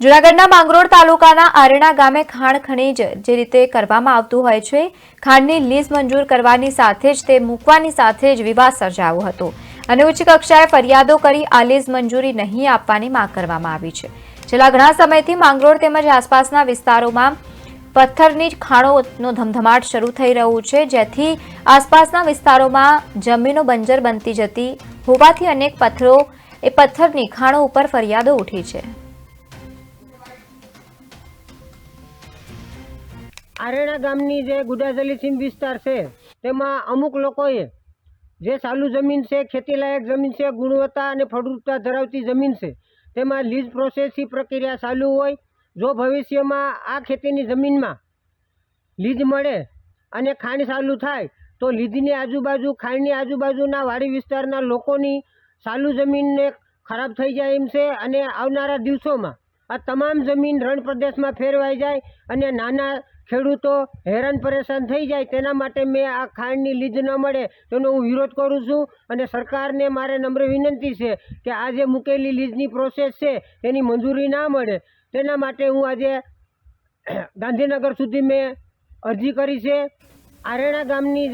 જૂનાગઢના માંગરોળ તાલુકાના આરણા ગામે ખાણ ખનીજ જે રીતે કરવામાં આવતું હોય છે, ખાણની લીઝ મંજૂર કરવાની સાથે જ તે મૂકવાની સાથે જ વિવાદ સર્જાયો હતો અને ઉચ્ચ કક્ષાએ ફરિયાદો કરી આ લીઝ મંજૂરી નહીં આપવાની માંગ કરવામાં આવી છે। છેલ્લા ઘણા સમયથી માંગરોળ તેમજ આસપાસના વિસ્તારોમાં પથ્થરની ખાણોનો ધમધમાટ શરૂ થઈ રહ્યો છે, જેથી આસપાસના વિસ્તારોમાં જમીનો બંજર બનતી જતી હોવાથી અનેક પથ્થરની ખાણો ઉપર ફરિયાદો ઉઠી છે। આરેણા ગામની જે ગુડાજલી સીમ વિસ્તાર છે તેમાં અમુક લોકોએ જે ચાલુ જમીન છે, ખેતીલાયક જમીન છે, ગુણવત્તા અને ફળદ્રુપતા ધરાવતી જમીન છે, તેમાં લીઝ પ્રોસેસની પ્રક્રિયા ચાલુ હોય। જો ભવિષ્યમાં આ ખેતીની જમીનમાં લીઝ મળે અને ખાણ ચાલુ થાય તો લીઝની આજુબાજુ ખાણની આજુબાજુના વાડી વિસ્તારના લોકોની ચાલુ જમીનને ખરાબ થઈ જાય એમ છે અને આવનારા દિવસોમાં આ તમામ જમીન રણ પ્રદેશમાં ફેરવાઈ જાય અને નાના ખેડૂતો હેરાન પરેશાન થઈ જાય। તેના માટે મેં આ ખાણની લીઝ ન મળે તેનો હું વિરોધ કરું છું અને સરકારને મારે નમ્ર વિનંતી છે કે આ જે મૂકેલી લીઝની પ્રોસેસ છે તેની મંજૂરી ના મળે તેના માટે હું આજે ગાંધીનગર સુધી મેં અરજી કરી છે। આરેણા ગામની